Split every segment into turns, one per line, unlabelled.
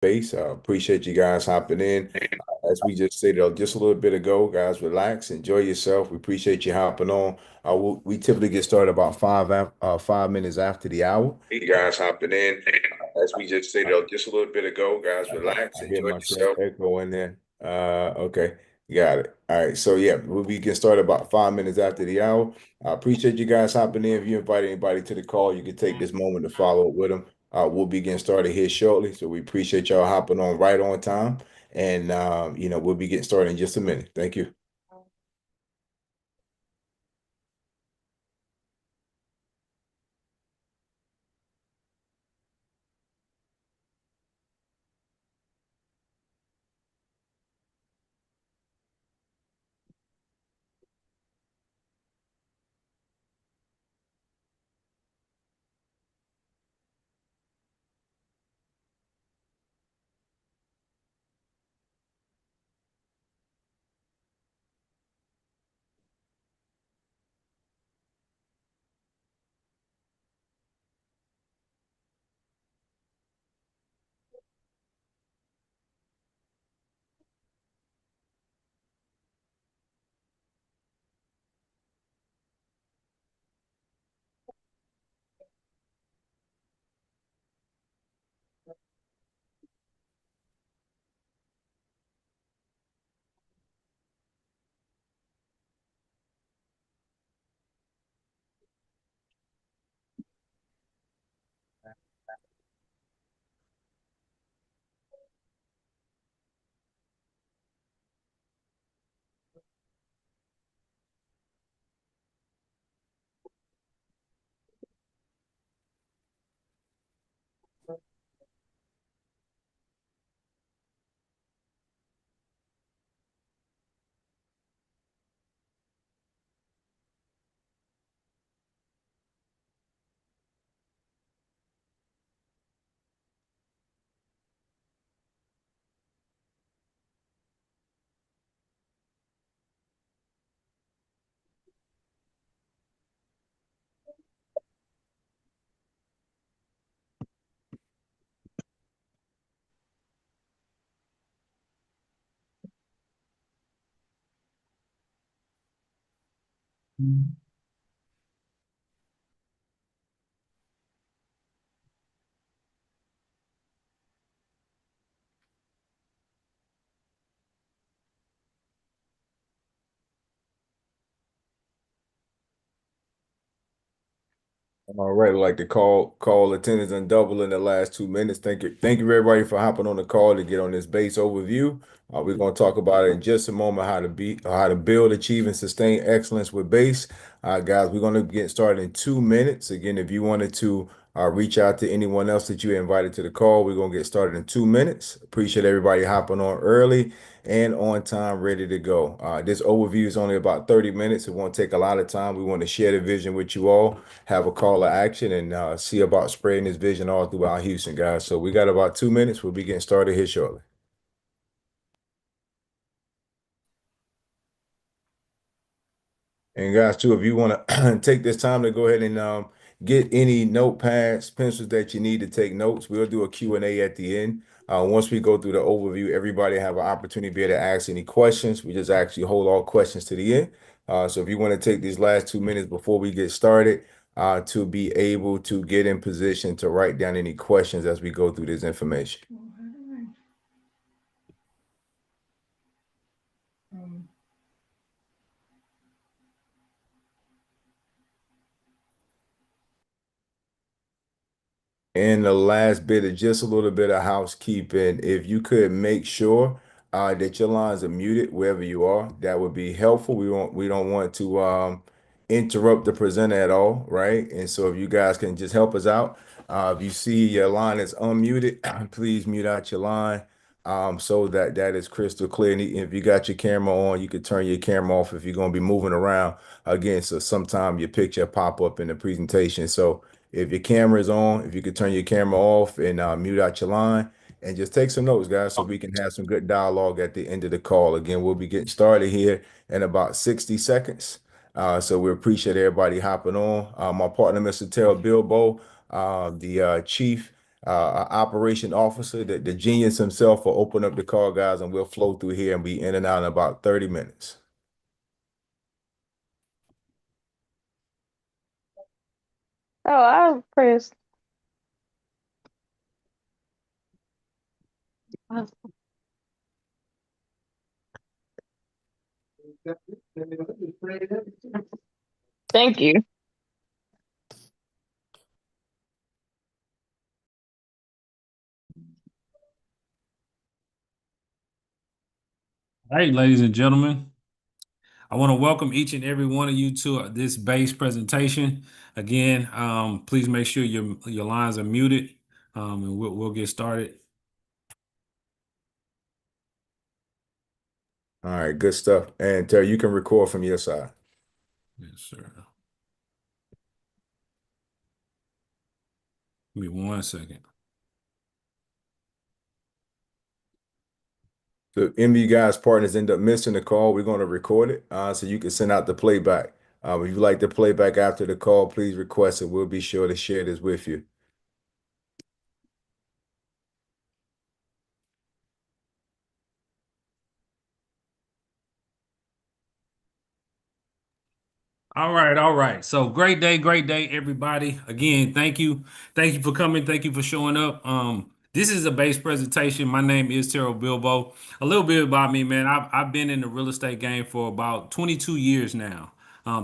Base. Appreciate you guys hopping in. As we just stated just a little bit ago, guys, relax, enjoy yourself. We appreciate you hopping on. We typically get started about 5 minutes after the hour. You guys hopping in. As we just stated just a little bit ago, guys, relax,
I hear
enjoy
myself
yourself.
echo in there.
Okay, got it. All right, so yeah, we'll be getting started about 5 minutes after the hour. I appreciate you guys hopping in. If you invite anybody to the call, you can take this moment to follow up with them. We'll be getting started here shortly, so we appreciate y'all hopping on right on time. And we'll be getting started in just a minute. Thank you. All right, like the call attendance and double in the last 2 minutes. Thank you everybody for hopping on the call to get on this base overview. We're going to talk about it in just a moment how to build, achieve, and sustain excellence with base. Guys, we're going to get started in 2 minutes. Again, if you wanted to reach out to anyone else that you invited to the call, we're going to get started in 2 minutes. Appreciate everybody hopping on early and on time, ready to go. This overview is only about 30 minutes. It won't take a lot of time. We want to share the vision with you all, have a call to action, and see about spreading this vision all throughout Houston, guys. So we got about 2 minutes. We'll be getting started here shortly. And guys, too, if you want to take this time to go ahead and get any notepads, pencils that you need to take notes, we'll do a Q&A at the end. Once we go through the overview, everybody have an opportunity to be able to ask any questions. We just actually hold all questions to the end. So if you want to take these last 2 minutes before we get started, to be able to get in position to write down any questions as we go through this information. And the last bit of just a little bit of housekeeping. If you could make sure that your lines are muted wherever you are, that would be helpful. We don't want to interrupt the presenter at all, right? And so if you guys can just help us out, if you see your line is unmuted, please mute out your line so that that is crystal clear. And if you got your camera on, you could turn your camera off if you're going to be moving around again. So sometime your picture pop up in the presentation. So if your camera is on, if you could turn your camera off and mute out your line and just take some notes, guys, so we can have some good dialogue at the end of the call. Again, we'll be getting started here in about 60 seconds. So we appreciate everybody hopping on. My partner, Mr. Terrell Bilbo, the chief. our operation officer, the genius himself, will open up the call, guys, and we'll flow through here and be in and out in about 30 minutes.
Oh, I pressed. Thank you.
Hey, ladies and gentlemen, I want to welcome each and every one of you to this base presentation. Again, please make sure your lines are muted, and we'll get started.
All right, good stuff. And Terry, you can record from your side.
Yes, sir. Give me 1 second.
So any of you guys partners end up missing the call, we're going to record it so you can send out the playback. If you like the playback after the call, please request it. We'll be sure to share this with you.
All right, all right. So great day, everybody. Again, thank you for coming, thank you for showing up. This is a base presentation. My name is Terrell Bilbo. A little bit about me, man. I've been in the real estate game for about 22 years now.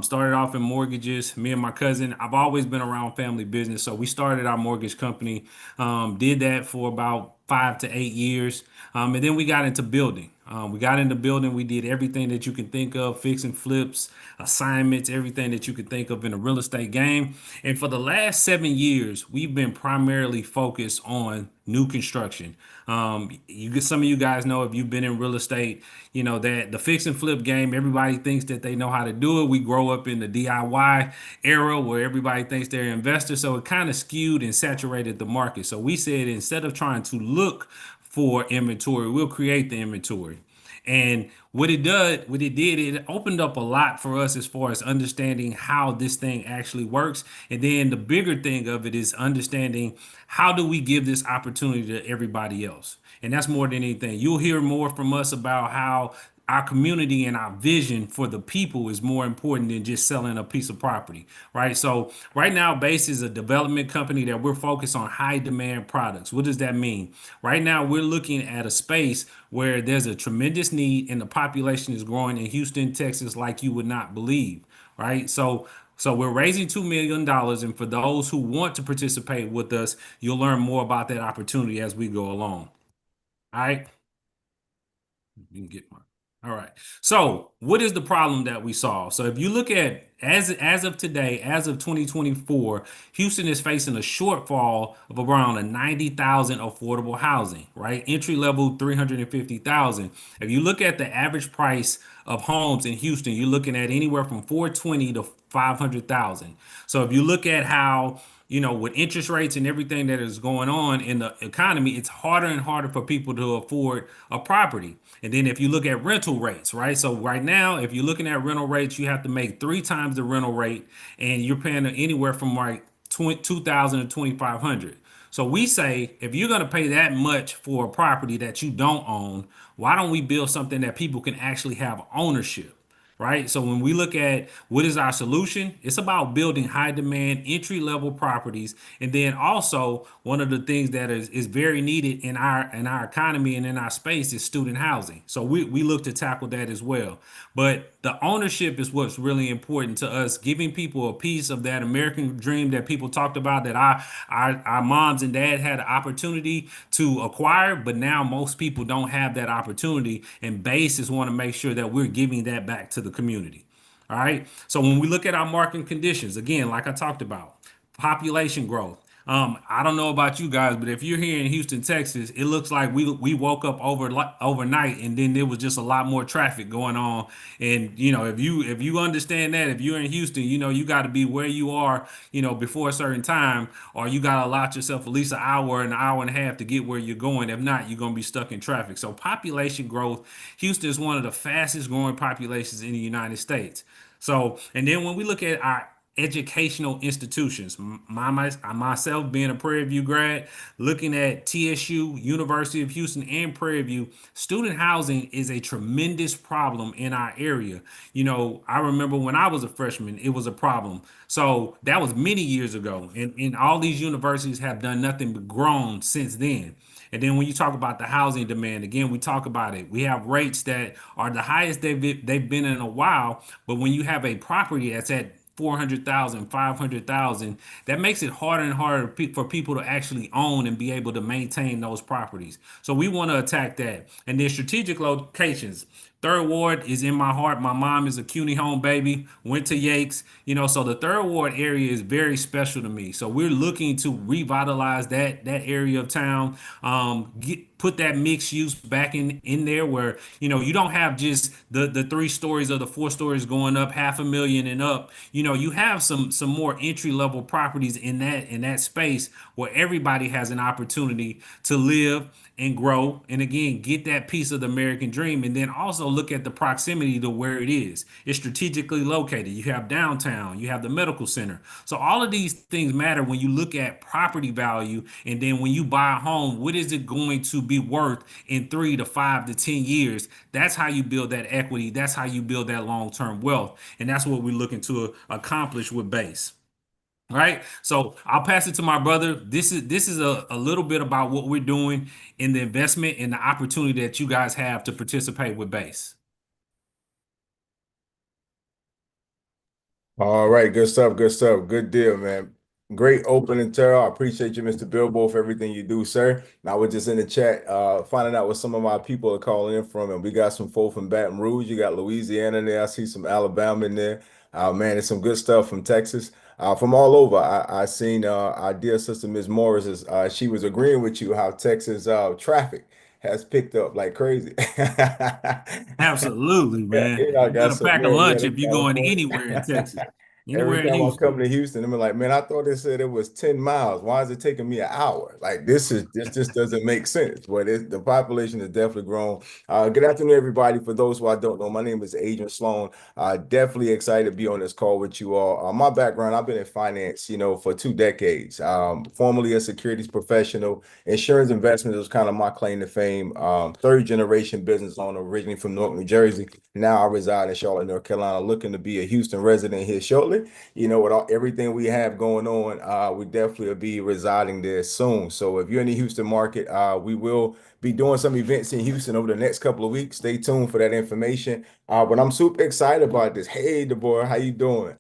Started off in mortgages. Me and my cousin. I've always been around family business, so we started our mortgage company. Did that for about 5 to 8 years, and then we got into building. We got into building. We did everything that you can think of, fixing flips, assignments, everything that you could think of in a real estate game. And for the last 7 years, we've been primarily focused on new construction. You get some of you guys know if you've been in real estate, you know that the fix and flip game. Everybody thinks that they know how to do it. We grow up in the DIY era where everybody thinks they're investors, so it kind of skewed and saturated the market. So we said instead of trying to look for inventory, we'll create the inventory. And what it did, it opened up a lot for us as far as understanding how this thing actually works. And then the bigger thing of it is understanding how do we give this opportunity to everybody else. And that's more than anything. You'll hear more from us about how our community and our vision for the people is more important than just selling a piece of property, right? So right now, Base is a development company that we're focused on high demand products. What does that mean? Right now, we're looking at a space where there's a tremendous need and the population is growing in Houston, Texas, like you would not believe, right? So we're raising $2 million, and for those who want to participate with us, you'll learn more about that opportunity as we go along. All right. You can get one. All right. So, what is the problem that we solve? So, if you look at as of today, as of 2024, Houston is facing a shortfall of around a 90,000 affordable housing, right? Entry level 350,000. If you look at the average price of homes in Houston, you're looking at anywhere from 420 to 500,000. So, if you look at how with interest rates and everything that is going on in the economy, it's harder and harder for people to afford a property. And then if you look at rental rates, right? So right now, if you're looking at rental rates, you have to make 3 times the rental rate, and you're paying anywhere from like 2,000 to 2,500. So we say if you're going to pay that much for a property that you don't own, why don't we build something that people can actually have ownership? Right. So when we look at what is our solution, it's about building high demand entry level properties. And then also one of the things that is very needed in our economy and in our space is student housing. So we look to tackle that as well. But the ownership is what's really important to us, giving people a piece of that American dream that people talked about, that our moms and dad had the opportunity to acquire, but now most people don't have that opportunity. And Base is want to make sure that we're giving that back to the community. All right. So when we look at our market conditions, again, like I talked about, population growth. I don't know about you guys, but if you're here in Houston, Texas, it looks like we woke up overnight, and then there was just a lot more traffic going on. And if you understand that, if you're in Houston, you got to be where you are, before a certain time, or you got to allot yourself at least an hour and a half to get where you're going. If not, you're gonna be stuck in traffic. So population growth, Houston is one of the fastest growing populations in the United States. So, and then when we look at our educational institutions. Myself being a Prairie View grad, looking at TSU, University of Houston, and Prairie View, student housing is a tremendous problem in our area. I remember when I was a freshman, it was a problem. So that was many years ago, and all these universities have done nothing but grown since then. And then when you talk about the housing demand, again, we talk about it. We have rates that are the highest they've been in a while. But when you have a property that's at 400,000, 500,000, that makes it harder and harder for people to actually own and be able to maintain those properties. So we want to attack that. And then strategic locations. Third Ward is in my heart. My mom is a CUNY home baby, went to Yakes, so the Third Ward area is very special to me. So we're looking to revitalize that area of town, put that mixed use back in there where you don't have just the 3 stories or the 4 stories going up 500,000 and up. You have some more entry level properties in that space where everybody has an opportunity to live and grow, and again get that piece of the American dream. And then also look at the proximity to where it is. It's strategically located. You have downtown, you have the medical center. So all of these things matter when you look at property value. And then when you buy a home, what is it going to be worth in 3 to 5 to 10 years? That's how you build that equity. That's how you build that long-term wealth. And that's what we're looking to accomplish with BASE. All right. So I'll pass it to my brother. This is a little bit about what we're doing in the investment and the opportunity that you guys have to participate with BASE.
All right, good stuff, good stuff. Good deal, man. Great opening, Terrell. I appreciate you, Mr. Bilbo, for everything you do, sir. And I was just in the chat finding out what some of my people are calling in from, and we got some folk from Baton Rouge. You got Louisiana in there. I see some Alabama in there. Man, there's some good stuff from Texas. From all over. I seen our dear sister Ms. Morris she was agreeing with you how Texas traffic has picked up like crazy.
Absolutely,
Yeah,
man.
you know, I
You
got
better
some
pack a lunch
Marietta,
if you're going
California.
anywhere in Texas,
Every
anywhere in
time I
Houston.
come to Houston, I'm like, man, I thought they said it was 10 miles. Why is it taking me an hour? Like this just doesn't make sense. But the population has definitely grown. Good afternoon, everybody. For those who I don't know, my name is Adrian Sloan. Definitely excited to be on this call with you all. My background, I've been in finance, for 2 decades. Formerly a securities professional. Insurance investment was kind of my claim to fame. Third generation business owner, originally from Newark, New Jersey. Now I reside in Charlotte, North Carolina, looking to be a Houston resident here shortly. With everything we have going on, we definitely will be residing there soon. So if you're in the Houston market, we will be doing some events in Houston over the next couple of weeks. Stay tuned for that information. But I'm super excited about this. Hey, Deborah, how you doing?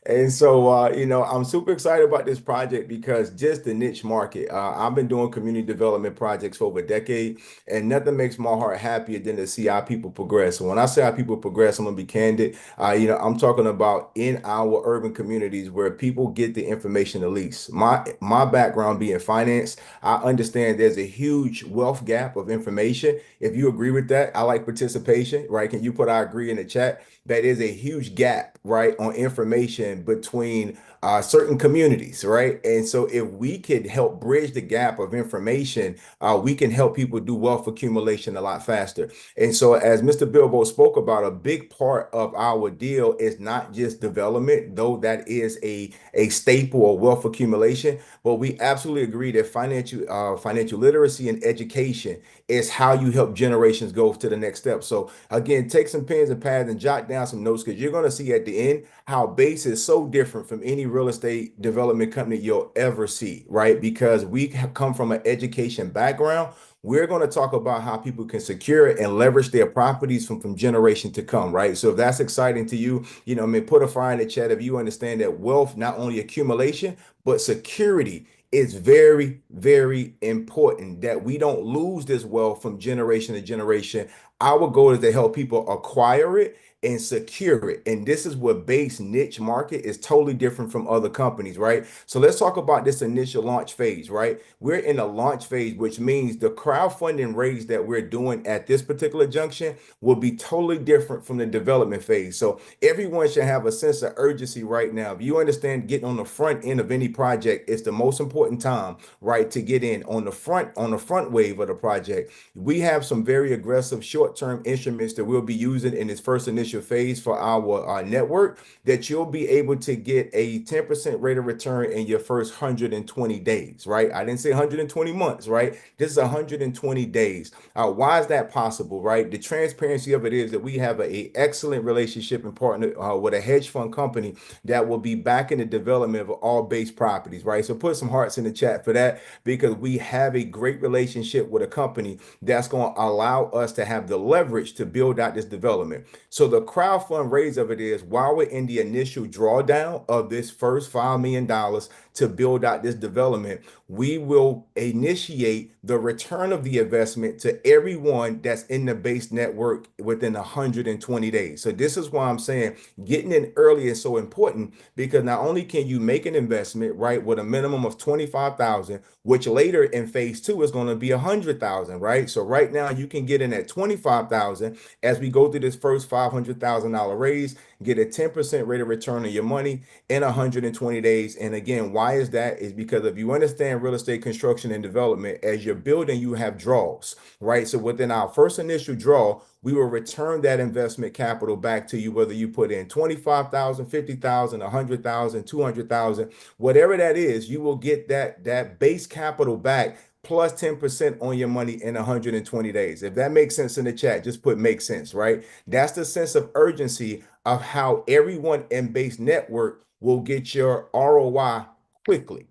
And so, I'm super excited about this project because just the niche market. I've been doing community development projects for over a decade, and nothing makes my heart happier than to see how people progress. So when I say how people progress, I'm gonna be candid. I'm talking about in our urban communities where people get the information the least. My background being finance, I understand there's a huge wealth gap of information. If you agree with that, I like participation, right? Can you put I agree in the chat? That is a huge gap, right, on information between certain communities, right? And so if we could help bridge the gap of information, we can help people do wealth accumulation a lot faster. And so, as Mr. Bilbo spoke about, a big part of our deal is not just development, though that is a staple of wealth accumulation. But we absolutely agree that financial literacy and education is how you help generations go to the next step. So, again, take some pens and pads and jot down some notes because you're going to see at the end how BASE is so different from any real estate development company you'll ever see, right? Because we have come from an education background. We're going to talk about how people can secure and leverage their properties from generation to come, right? So if that's exciting to you, I mean, put a fire in the chat if you understand that wealth, not only accumulation, but security is very, very important that we don't lose this wealth from generation to generation. Our goal is to help people acquire it and secure it. And this is what BASE niche market is totally different from other companies, right? So let's talk about this initial launch phase, right? We're in a launch phase, which means the crowdfunding raise that we're doing at this particular junction will be totally different from the development phase. So everyone should have a sense of urgency right now. If you understand getting on the front end of any project, it's the most important time, right, to get in on the front wave of the project. We have some very aggressive short-term instruments that we'll be using in this first initial initial phase for our network, that you'll be able to get a 10% rate of return in your first 120 days, right? I didn't say 120 months, right? This is 120 days. Why is that possible, right? The transparency of it is that we have a excellent relationship and partner with a hedge fund company that will be backing the development of all base properties, right? So put some hearts in the chat for that, because we have a great relationship with a company that's going to allow us to have the leverage to build out this development. So the crowdfund raise of it is, while we're in the initial drawdown of this first $5 million to build out this development, we will initiate the return of the investment to everyone that's in the base network within 120 days. So this is why I'm saying getting in early is so important, because not only can you make an investment, right, with a minimum of 25,000, which later in phase two is going to be 100,000, right? So right now you can get in at 25,000 as we go through this first $500,000 raise, get a 10% rate of return on your money in 120 days. And again, why is that? Is because if you understand real estate construction and development, as you're building, you have draws, right? So within our first initial draw, we will return that investment capital back to you, whether you put in 25,000, 50,000, 100,000, 200,000, whatever that is, you will get that base capital back plus 10% on your money in 120 days. If that makes sense in the chat, just put make sense, right? That's the sense of urgency of how everyone in base network will get your ROI quickly,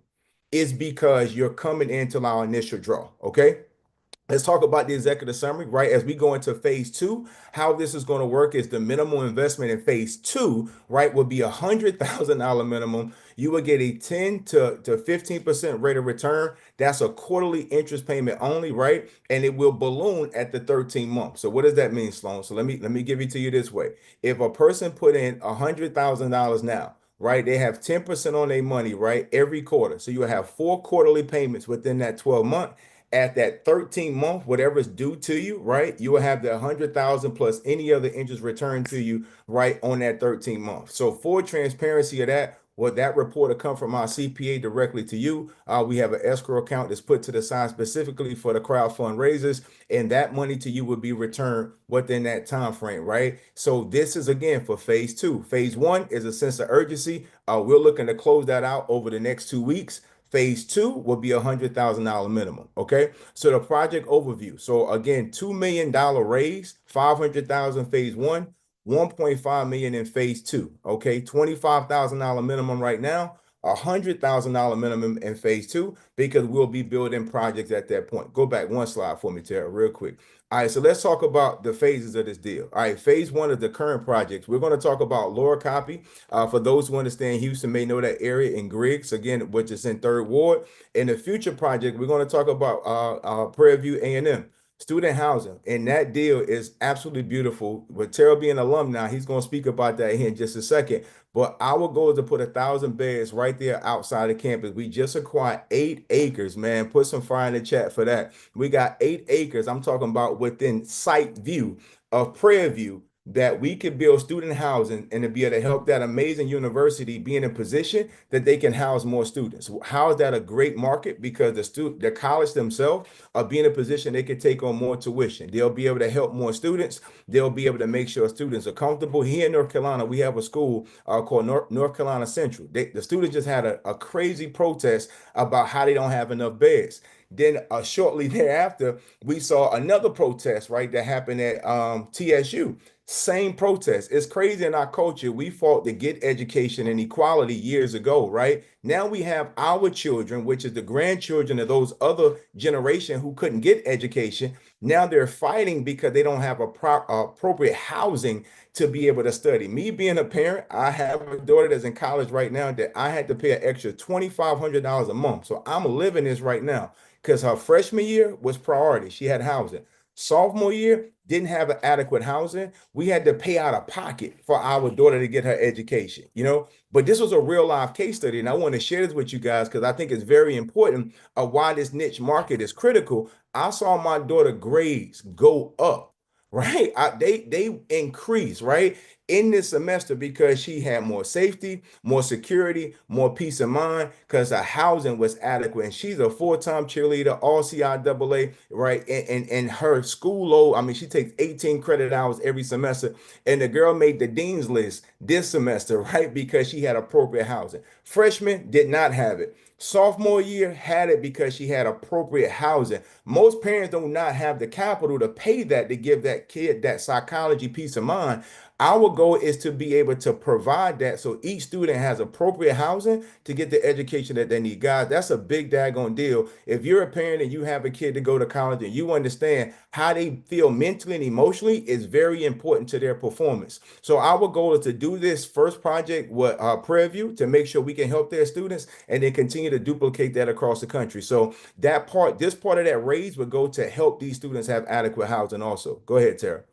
is because you're coming into our initial draw. Okay. Let's talk about the executive summary, right? As we go into phase two, how this is going to work is the minimum investment in phase two, right, will be $100,000 minimum. You will get a 10 to 15% rate of return. That's a quarterly interest payment only, right? And it will balloon at the 13 months. So what does that mean, Sloan? So let me give it to you this way. If a person put in $100,000 now, right, they have 10% on their money, right, every quarter. So you will have 4 quarterly payments within that 12 month. At that 13 month, whatever is due to you, right, you will have the 100,000 plus any other interest returned to you right on that 13 month. So for transparency of that, well, that report will come from our CPA directly to you. We have an escrow account that's put to the side specifically for the crowdfund raises, and that money to you will be returned within that time frame, right? So this is again for phase two. Phase one is a sense of urgency. We're looking to close that out over the next 2 weeks. Phase two will be $100,000 minimum. Okay. So the project overview. So again, $2 million raise, 500,000 phase one, 1.5 million in phase two. Okay. $25,000 minimum right now, $100,000 minimum in phase two, because we'll be building projects at that point. Go back one slide for me, Tara, real quick. All right, so let's talk about the phases of this deal. All right, phase one of the current projects. We're going to talk about Lower Copy. For those who understand Houston may know that area in Griggs, again, which is in Third Ward. In the future project, we're going to talk about Prairie View A&M. Student housing, and that deal is absolutely beautiful. With Terrell being an alum now, he's going to speak about that here in just a second. But our goal is to put 1,000 beds right there outside of campus. We just acquired 8 acres, man. Put some fire in the chat for that. We got 8 acres. I'm talking about within sight view of Prairie View, that we could build student housing and to be able to help that amazing university be in a position that they can house more students. How is that a great market? Because the college themselves are being in a position they can take on more tuition. They'll be able to help more students. They'll be able to make sure students are comfortable. Here in North Carolina, we have a school called North Carolina Central. The students just had a crazy protest about how they don't have enough beds. Then shortly thereafter, we saw another protest, right, that happened at TSU. Same protest. It's crazy in our culture. We fought to get education and equality years ago, right? Now we have our children, which is the grandchildren of those other generation who couldn't get education. Now they're fighting because they don't have appropriate housing to be able to study. Me being a parent, I have a daughter that's in college right now that I had to pay an extra $2,500 a month. So I'm living this right now because her freshman year was priority. She had housing. Sophomore year, didn't have adequate housing. We had to pay out of pocket for our daughter to get her education, you know. But this was a real life case study, and I want to share this with you guys because I think it's very important of why this niche market is critical. I saw my daughter grades go up, right? They increase, right? in this semester because she had more safety, more security, more peace of mind because her housing was adequate. And she's a full-time cheerleader, all CIAA, right? And her school load, I mean, she takes 18 credit hours every semester. And the girl made the dean's list this semester, right? Because she had appropriate housing. Freshman did not have it. Sophomore year had it because she had appropriate housing. Most parents do not have the capital to pay that to give that kid that psychology peace of mind. Our goal is to be able to provide that so each student has appropriate housing to get the education that they need. Guys, that's a big daggone deal. If you're a parent and you have a kid to go to college and you understand how they feel mentally and emotionally is very important to their performance. So our goal is to do this first project with Prairie View to make sure we can help their students and then continue to duplicate that across the country. So that part, this part of that raise would go to help these students have adequate housing also. Go ahead, Tara.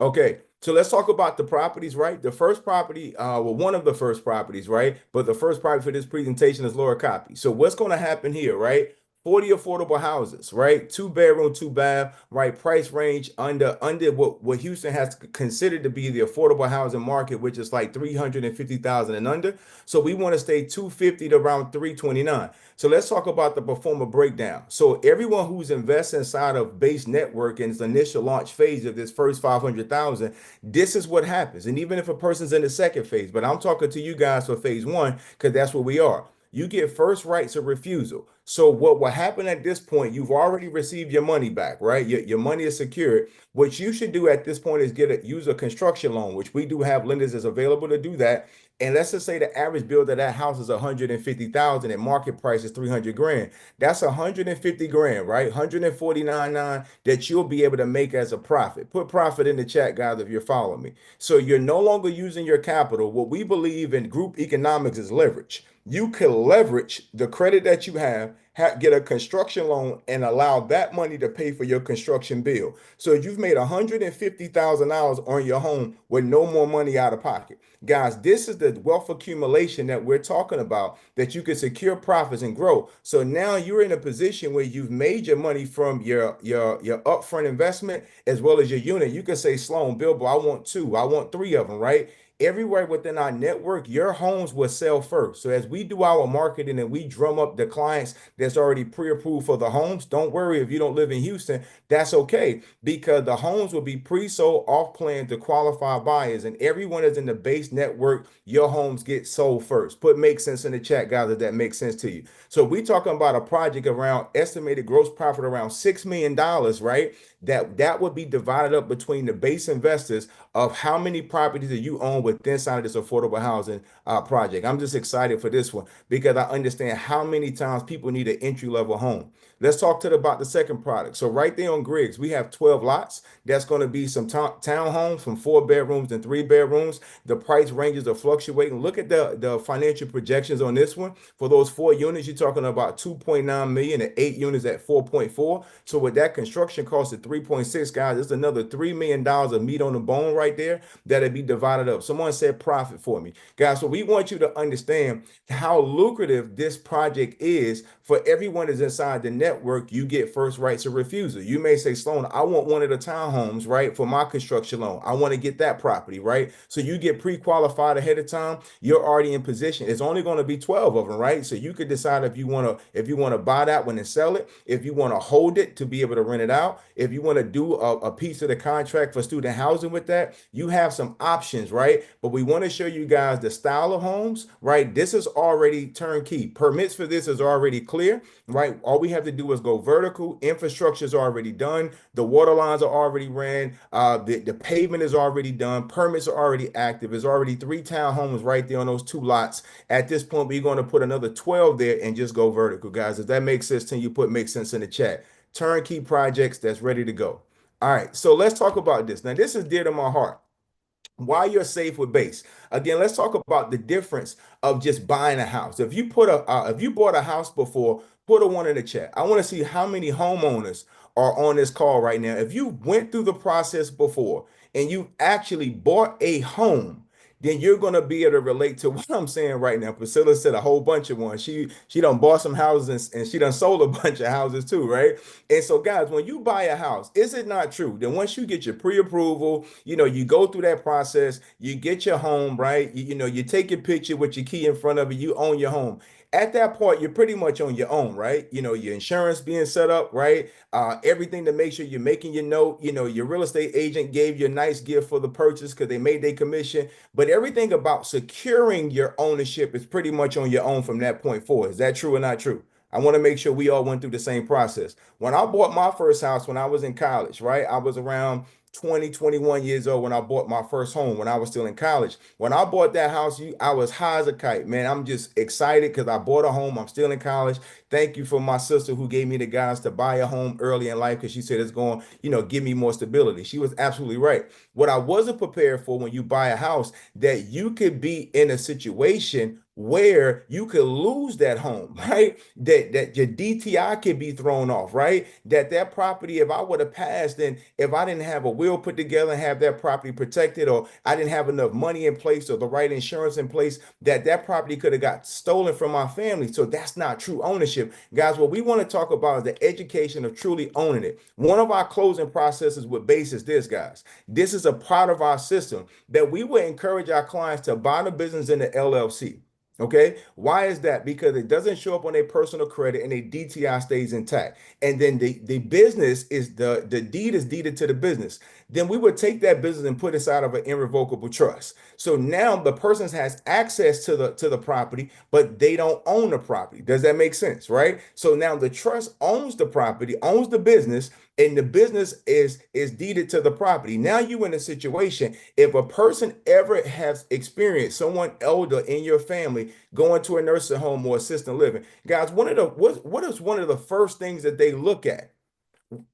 Okay, so let's talk about the properties, right? The first property, well, one of the first properties, right? But the first property for this presentation is Laura Copy. So what's going to happen here, right? 40 affordable houses, right? Two bedroom, two bath, right? Price range under what Houston has considered to be the affordable housing market, which is like 350,000 and under. So we want to stay 250 to around 329. So let's talk about the performer breakdown. So everyone who's invested inside of Base Network in its initial launch phase of this first 500,000, this is what happens. And even if a person's in the second phase, but I'm talking to you guys for phase one because that's where we are. You get first rights of refusal. So what will happen at this point, you've already received your money back, right? Your money is secured. What you should do at this point is use a construction loan, which we do have lenders that's available to do that. And let's just say the average bill that house is 150,000 and market price is 300 grand. That's 150 grand, right? 149.9 that you'll be able to make as a profit. Put profit in the chat, guys, if you're following me. So you're no longer using your capital. What we believe in group economics is leverage. You can leverage the credit that you have, get a construction loan, and allow that money to pay for your construction bill. So you've made $150,000 on your home with no more money out of pocket. Guys, this is the wealth accumulation that we're talking about that you can secure profits and grow. So now you're in a position where you've made your money from your upfront investment as well as your unit. You can say, Sloan, Bilbo, I want two, I want three of them, right? Everywhere within our network, your homes will sell first. So as we do our marketing and we drum up the clients that's already pre-approved for the homes, don't worry if you don't live in Houston, that's okay because the homes will be pre-sold off plan to qualified buyers and everyone is in the base network, your homes get sold first. Put make sense in the chat, guys, if that makes sense to you. So we talking about a project around estimated gross profit around $6 million, right? That would be divided up between the base investors of how many properties that you own within inside of this affordable housing project. I'm just excited for this one because I understand how many times people need an entry level home. Let's talk about the second product. So right there on Griggs, we have 12 lots. That's going to be some townhomes from 4 bedrooms and 3 bedrooms. The price ranges are fluctuating. Look at the financial projections on this one. For those 4 units, you're talking about 2.9 million and 8 units at 4.4. So with that construction cost at 3.6, guys, it's another $3 million of meat on the bone right there that'll be divided up. Someone said profit for me. Guys, so we want you to understand how lucrative this project is for everyone that's inside the network. You get first rights of refusal. You may say, Sloan, I want one of the townhomes, right, for my construction loan. I want to get that property, right? So you get pre-qualified ahead of time. You're already in position. It's only going to be 12 of them, right? So you could decide if you want to buy that one and sell it, if you want to hold it to be able to rent it out, if you want to do a piece of the contract for student housing with that, you have some options, right? But we want to show you guys the style of homes, right? This is already turnkey. Permits for this is already clear, right? All we have to do is go vertical. Infrastructure is already done. The water lines are already ran. The pavement is already done. Permits are already active. There's already 3 townhomes right there on those 2 lots. At this point, we're going to put another 12 there and just go vertical, guys. If that makes sense to you, put make sense in the chat. Turnkey projects that's ready to go. All right, so let's talk about this. Now, this is dear to my heart. Why you're safe with Base. Again, let's talk about the difference of just buying a house. If you bought a house before, put a one in the chat. I want to see how many homeowners are on this call right now. If you went through the process before and you actually bought a home, then you're going to be able to relate to what I'm saying right now. Priscilla said a whole bunch of ones. She done bought some houses and she done sold a bunch of houses too, right? And so, guys, when you buy a house, is it not true? Then once you get your pre-approval, you go through that process, you get your home, right? You take your picture with your key in front of it, you own your home. At that point, you're pretty much on your own, right? Your insurance being set up, right? Everything to make sure you're making your note. Your real estate agent gave you a nice gift for the purchase because they made their commission. But everything about securing your ownership is pretty much on your own from that point forward. Is that true or not true? I want to make sure we all went through the same process. When I bought my first house when I was in college, right? I was around 20, 21 years old when I bought my first home when I was still in college. When I bought that house, I was high as a kite, man. I'm just excited because I bought a home. I'm still in college. Thank you for my sister who gave me the guidance to buy a home early in life because she said it's going, give me more stability. She was absolutely right. What I wasn't prepared for when you buy a house, that you could be in a situation where you could lose that home, right? That your DTI could be thrown off, right? That property, if I would have passed, then if I didn't have a will put together and have that property protected, or I didn't have enough money in place or the right insurance in place, that property could have got stolen from my family. So that's not true ownership. Guys, what we want to talk about is the education of truly owning it. One of our closing processes with B.A.S.E is this, guys. This is a part of our system that we would encourage our clients to buy the business in the LLC. Okay, why is that? Because it doesn't show up on their personal credit and their DTI stays intact. And then the business is the deed is deeded to the business. Then we would take that business and put inside of an irrevocable trust. So now the person has access to the property, but they don't own the property. Does that make sense? Right? So now the trust owns the property, owns the business, and the business is deeded to the property. Now you in a situation, if a person ever has experienced someone elder in your family going to a nursing home or assisted living, guys, what is one of the first things that they look at?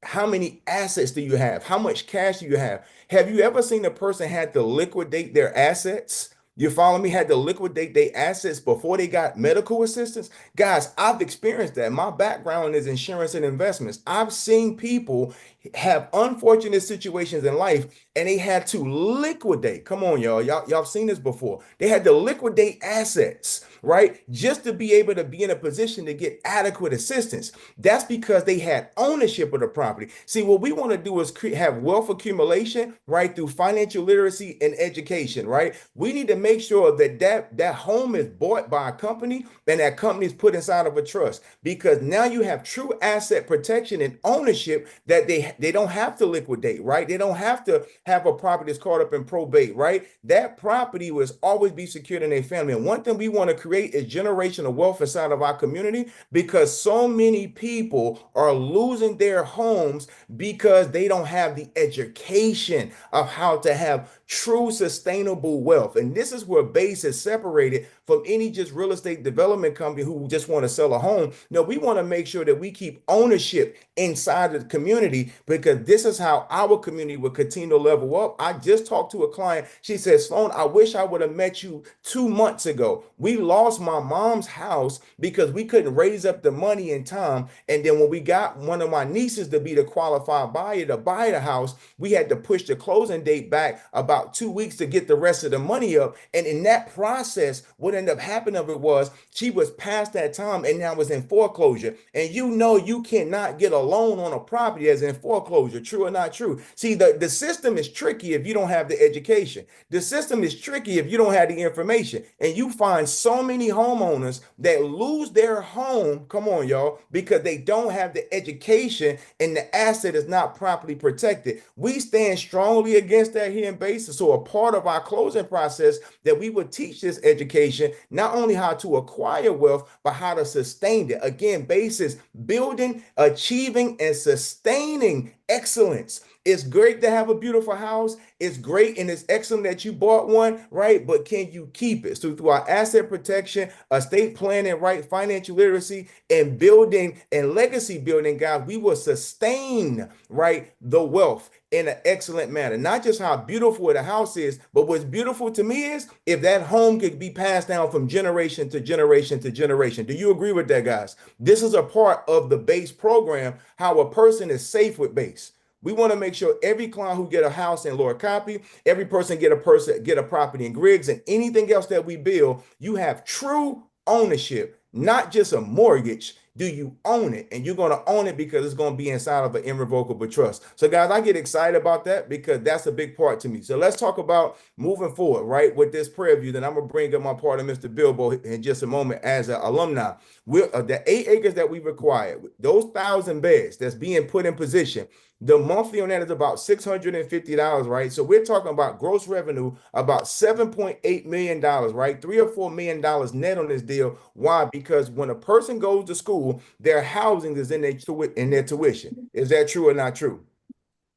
How many assets do you have? How much cash do you have? Have you ever seen a person had to liquidate their assets? You follow me? Had to liquidate their assets before they got medical assistance? Guys, I've experienced that. My background is insurance and investments. I've seen people have unfortunate situations in life and they had to liquidate. Come on, y'all. Y'all have seen this before. They had to liquidate assets, right? Just to be able to be in a position to get adequate assistance. That's because they had ownership of the property. See, what we want to do is have wealth accumulation, right, through financial literacy and education, right? We need to make sure that home is bought by a company and that company is put inside of a trust, because now you have true asset protection and ownership that they don't have to liquidate, right? They don't have to have a property that's caught up in probate, right? That property will always be secured in their family. And one thing we want to create is generational wealth inside of our community, because so many people are losing their homes because they don't have the education of how to have true sustainable wealth. And this is where B.A.S.E is separated from any just real estate development company who just want to sell a home. No, we want to make sure that we keep ownership inside of the community, because this is how our community will continue to level up. I just talked to a client. She said, Sloan, I wish I would have met you 2 months ago. We lost my mom's house because we couldn't raise up the money in time. And then when we got one of my nieces to be the qualified buyer to buy the house, we had to push the closing date back about 2 weeks to get the rest of the money up. And in that process, what ended up happening of it was she was past that time and now was in foreclosure. And you cannot get a loan on a property as in foreclosure. True or not true? See, the system is tricky if you don't have the education. The system is tricky if you don't have the information. And you find so many homeowners that lose their home, come on, y'all, because they don't have the education and the asset is not properly protected. We stand strongly against that here in B.A.S.E. So a part of our closing process that we would teach this education, not only how to acquire wealth, but how to sustain it. Again, B.A.S.E is building, achieving, and sustaining excellence. It's great to have a beautiful house. It's great and it's excellent that you bought one, right? But can you keep it? So through our asset protection, estate planning, right, financial literacy, and building and legacy building, guys, we will sustain, right, the wealth in an excellent manner. Not just how beautiful the house is, but what's beautiful to me is if that home could be passed down from generation to generation to generation. Do you agree with that, guys? This is a part of the B.A.S.E program, how a person is safe with B.A.S.E. We want to make sure every client who get a house in Lower Copy, every person get a property in Griggs, and anything else that we build, you have true ownership, not just a mortgage. Do you own it? And you're going to own it because it's going to be inside of an irrevocable trust. So, guys, I get excited about that because that's a big part to me. So, let's talk about moving forward, right, with this prayer view. Then I'm going to bring up my partner, Mr. Bilbo, in just a moment as an alumni. The 8 acres that we require, those 1,000 beds that's being put in position, the monthly on that is about $650, right? So we're talking about gross revenue about $7.8 million, right? $3 or $4 million net on this deal. Why? Because when a person goes to school, their housing is in their tuition. Is that true or not true?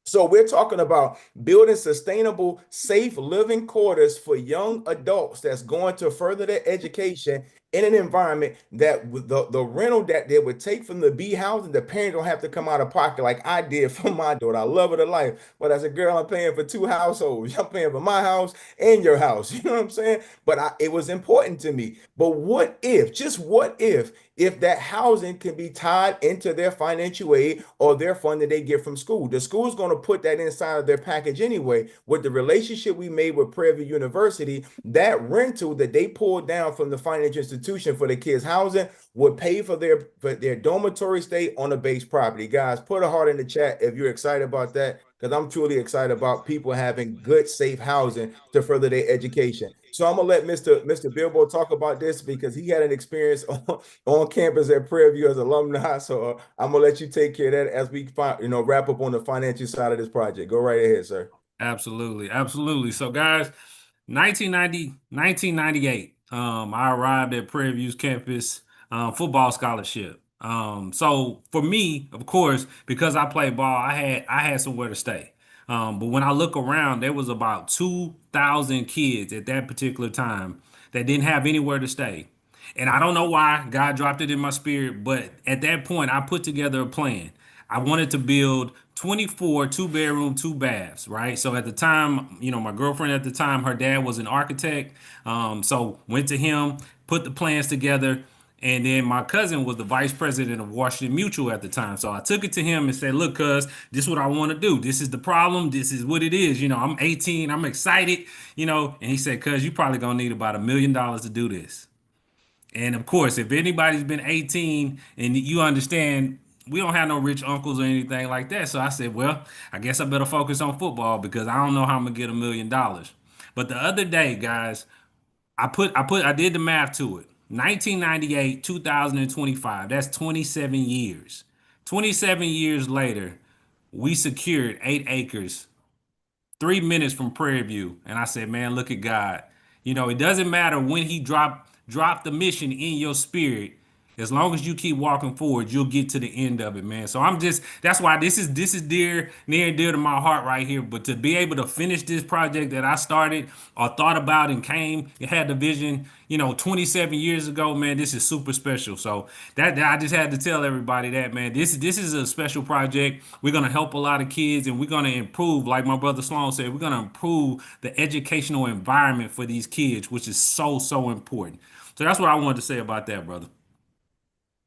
So we're talking about building sustainable, safe living quarters for young adults that's going to further their education in an environment that with the rental that they would take from the B housing, the parents don't have to come out of pocket like I did for my daughter. I love her to life. But as a girl, I'm paying for two households. I'm paying for my house and your house. You know what I'm saying? But it was important to me. But what if, just what if that housing can be tied into their financial aid or their fund that they get from school? The school's going to put that inside of their package anyway. With the relationship we made with Prairie View University, that rental that they pulled down from the financial institution for the kids' housing would pay for their dormitory stay on the base property. Guys, put a heart in the chat if you're excited about that, because I'm truly excited about people having good, safe housing to further their education. So I'm gonna let Mr. Bilbo talk about this because he had an experience on campus at Prairie View as alumni. So I'm gonna let you take care of that as we wrap up on the financial side of this project. Go right ahead, sir.
Absolutely, absolutely. So, guys, 1998, I arrived at Prairie View's campus football scholarship. So for me, of course, because I played ball, I had somewhere to stay. But when I look around, there was about 2,000 kids at that particular time that didn't have anywhere to stay. And I don't know why God dropped it in my spirit, but at that point, I put together a plan. I wanted to build 24 two-bedroom, two baths, right? So at the time, my girlfriend at the time, her dad was an architect. So went to him, put the plans together. And then my cousin was the vice president of Washington Mutual at the time. So I took it to him and said, look, cuz, this is what I want to do. This is the problem. This is what it is. I'm 18. I'm excited, And he said, cuz, you probably going to need about $1 million to do this. And of course, if anybody's been 18 and you understand, we don't have no rich uncles or anything like that. So I said, well, I guess I better focus on football because I don't know how I'm gonna get $1 million. But the other day, guys, I did the math to it. 1998, 2025. That's 27 years. 27 years later, we secured 8 acres 3 minutes from Prairie View. And I said, man, look at God. It doesn't matter when he drop the mission in your spirit. As long as you keep walking forward, you'll get to the end of it, man. So that's why this is near and dear to my heart right here. But to be able to finish this project that I started or thought about and had the vision, 27 years ago, man, this is super special. So that I just had to tell everybody that, man, this is a special project. We're gonna help a lot of kids and we're gonna improve, like my brother Sloan said, we're gonna improve the educational environment for these kids, which is so, so important. So that's what I wanted to say about that, brother.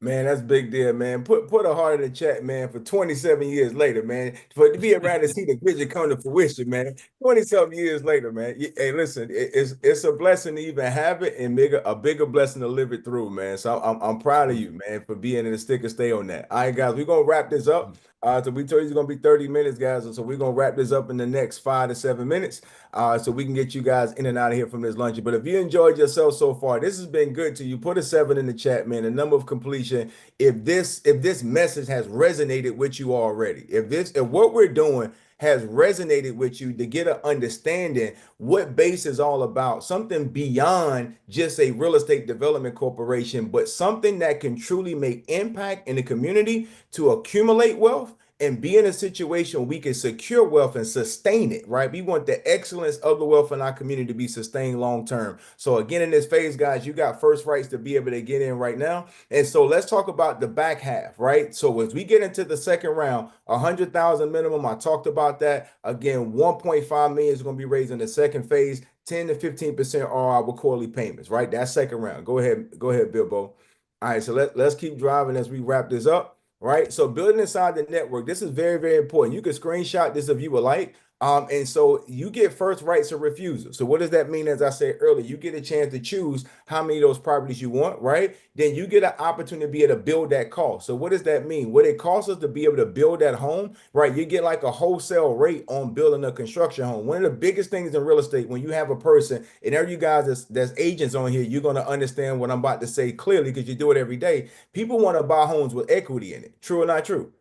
Man, that's a big deal, man. Put a heart in the chat, man, for 27 years later, man. For to be around to see the vision come to fruition, man. 20 something years later, man. Hey, listen, it's a blessing to even have it and a bigger blessing to live it through, man. So I'm proud of you, man, for being in the stick and stay on that. All right, guys, we're gonna wrap this up. So we told you it's gonna be 30 minutes, guys. So we're gonna wrap this up in the next 5 to 7 minutes. So we can get you guys in and out of here from this lunch. But if you enjoyed yourself so far, this has been good to you. Put a 7 in the chat, man. The number of completion. If this message has resonated with you already, if what we're doing has resonated with you to get an understanding what BASE is all about, something beyond just a real estate development corporation, but something that can truly make impact in the community to accumulate wealth and be in a situation where we can secure wealth and sustain it, right? We want the excellence of the wealth in our community to be sustained long term. So again, in this phase, guys, you got first rights to be able to get in right now. And so let's talk about the back half, right? So as we get into the second round, 100,000 minimum, I talked about that. Again, 1.5 million is going to be raised in the second phase, 10 to 15% are our quarterly payments, right? That's second round. Go ahead, Bilbo. All right, so let's keep driving as we wrap this up. right? So building inside the network, this is very, very important. You can screenshot this if you would like. And so you get first rights of refusal. So what does that mean? As I said earlier, you get a chance to choose how many of those properties you want, right? Then you get an opportunity to be able to build that cost. So what does that mean? What it costs us to be able to build that home, right? You get like a wholesale rate on building a construction home. One of the biggest things in real estate, when you have a person, and there you guys that's agents on here, you're gonna understand what I'm about to say clearly because you do it every day. People want to buy homes with equity in it. True or not true?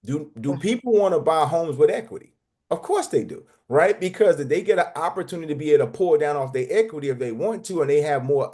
Do people want to buy homes with equity? Of course they do, right? Because they get an opportunity to be able to pull down off their equity if they want to, and they have more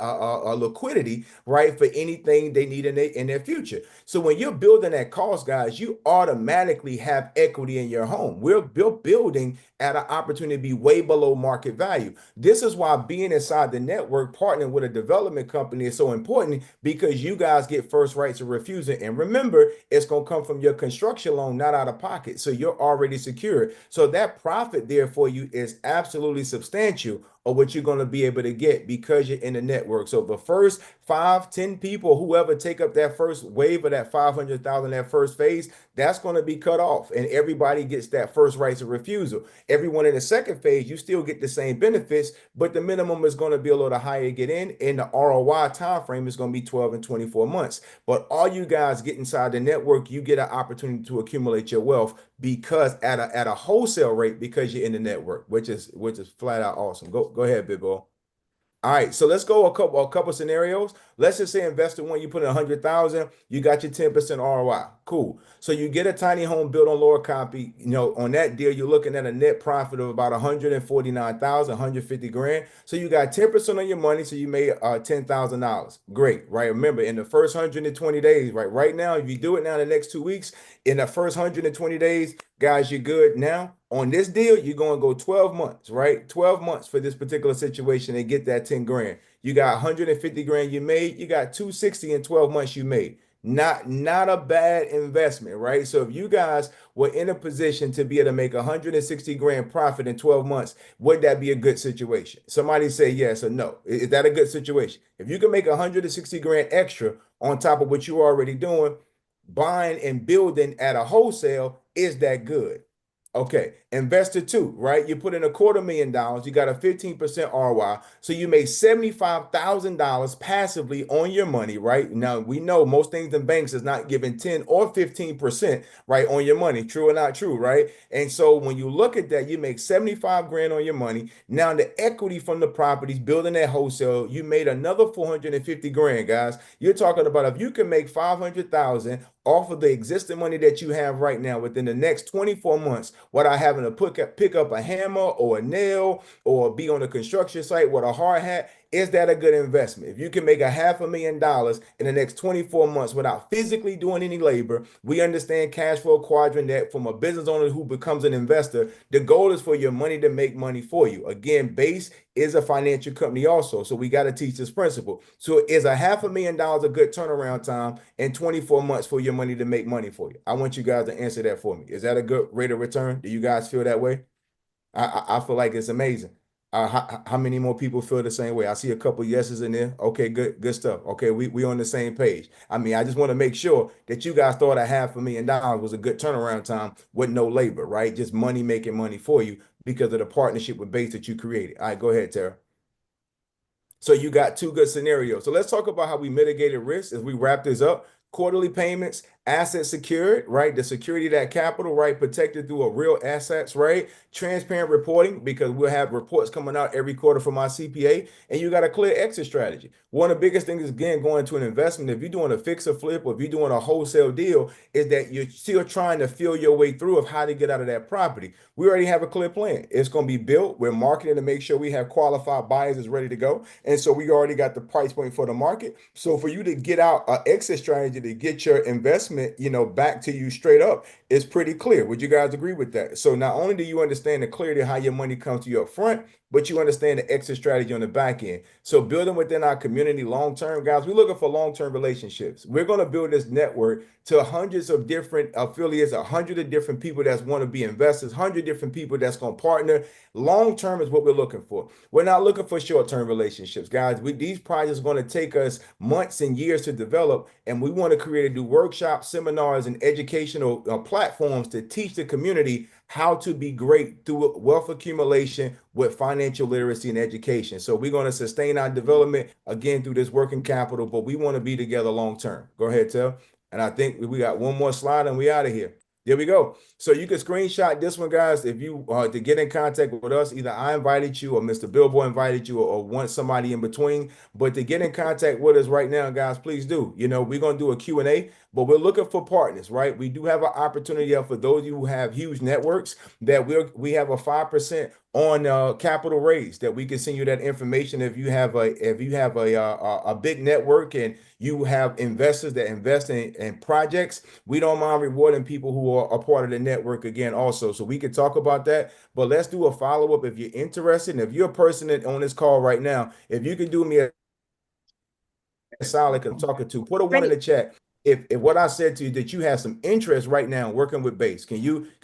liquidity, right, for anything they need in their future. So when you're building that cost, guys, you automatically have equity in your home. We're building at an opportunity to be way below market value. This is why being inside the network, partnering with a development company is so important because you guys get first rights of refusal. And remember, it's going to come from your construction loan, not out of pocket. So you're already secured. So that profit there for you is absolutely substantial of what you're going to be able to get because you're in the network. So the first 5, 10 people, whoever take up that first wave of that 500,000, that first phase, that's going to be cut off. And everybody gets that first rights of refusal. Everyone in the second phase, you still get the same benefits, but the minimum is going to be a little higher to get in. And the ROI time frame is going to be 12 and 24 months. But all you guys get inside the network, you get an opportunity to accumulate your wealth because at a wholesale rate because you're in the network, which is flat out awesome. Go ahead, big boy. All right, so let's go a couple scenarios. Let's just say investor one, you put in 100,000, you got your 10% ROI. Cool. So you get a tiny home built on lower copy. On that deal, you're looking at a net profit of about 149,000, 150 grand. So you got 10% on your money, so you made $10,000. Great, right? Remember, in the first 120 days, right? Right now, if you do it now in the next 2 weeks, in the first 120 days, guys, you're good. Now, on this deal, you're going to go 12 months, right? 12 months for this particular situation and get that 10 grand. You got 150 grand you made, you got 260 in 12 months you made. Not a bad investment, right? So if you guys were in a position to be able to make 160 grand profit in 12 months, would that be a good situation? Somebody say yes or no. Is that a good situation? If you can make 160 grand extra on top of what you're already doing, buying and building at a wholesale, is that good? Okay, investor two, right? You put in $250,000, you got a 15% ROI. So you made $75,000 passively on your money, right? Now we know most things in banks is not giving 10 or 15%, right, on your money. True or not true, right? And so when you look at that, you make 75 grand on your money. Now the equity from the properties, building that wholesale, you made another 450 grand, guys. You're talking about if you can make 500,000 off of the existing money that you have right now within the next 24 months without having to pick up a hammer or a nail or be on a construction site with a hard hat. Is that a good investment? If you can make $500,000 in the next 24 months without physically doing any labor, we understand cash flow quadrant that from a business owner who becomes an investor, the goal is for your money to make money for you. Again, B.A.S.E is a financial company also. So we got to teach this principle. So is $500,000 a good turnaround time and 24 months for your money to make money for you? I want you guys to answer that for me. Is that a good rate of return? Do you guys feel that way? I feel like it's amazing. How many more people feel the same way? I see a couple yeses in there. Okay, good stuff. Okay, we on the same page. I mean, I just want to make sure that you guys thought $500,000 was a good turnaround time with no labor, right? Just money making money for you because of the partnership with B.A.S.E that you created. All right, go ahead, Tara. So you got two good scenarios. So let's talk about how we mitigated risk as we wrap this up. Quarterly payments, asset secured, right? The security of that capital, right? Protected through a real assets, right? Transparent reporting because we'll have reports coming out every quarter from our CPA, and you got a clear exit strategy. One of the biggest things is again going to an investment. If you're doing a fix or flip or if you're doing a wholesale deal, is that you're still trying to feel your way through of how to get out of that property. We already have a clear plan. It's going to be built. We're marketing to make sure we have qualified buyers is ready to go. And so we already got the price point for the market. So for you to get out an exit strategy to get your investment, back to you straight up is pretty clear. Would you guys agree with that? So not only do you understand the clarity of how your money comes to you up front, but you understand the exit strategy on the back end. So building within our community long term, guys, we're looking for long term relationships. We're going to build this network to hundreds of different affiliates, 100 of different people that want to be investors, 100 different people that's going to partner. Long term is what we're looking for. We're not looking for short term relationships, guys. These projects are going to take us months and years to develop, and we want to create a new workshop workshops, seminars, and educational platforms to teach the community how to be great through wealth accumulation with financial literacy and education. So we're going to sustain our development again through this working capital, but we want to be together long term. Go ahead, Tel. And I think we got one more slide and we out of here. There we go. So you can screenshot this one, guys. If you to get in contact with us, either I invited you or Mr. Billboy invited you or want somebody in between. But to get in contact with us right now, guys, please do. You know, we're going to do a Q&A, but we're looking for partners, right? We do have an opportunity for those of you who have huge networks that we have a 5% on capital raise that we can send you that information if you have a big network and you have investors that invest in projects. We don't mind rewarding people who are a part of the network again also. So we could talk about that, but let's do a follow-up if you're interested. And if you're a person that on this call right now, if you can do me a solid, I'm talking to, put a one in
Ready?
the chat. If what I said to you that you have some interest right now working with B.A.S.E, can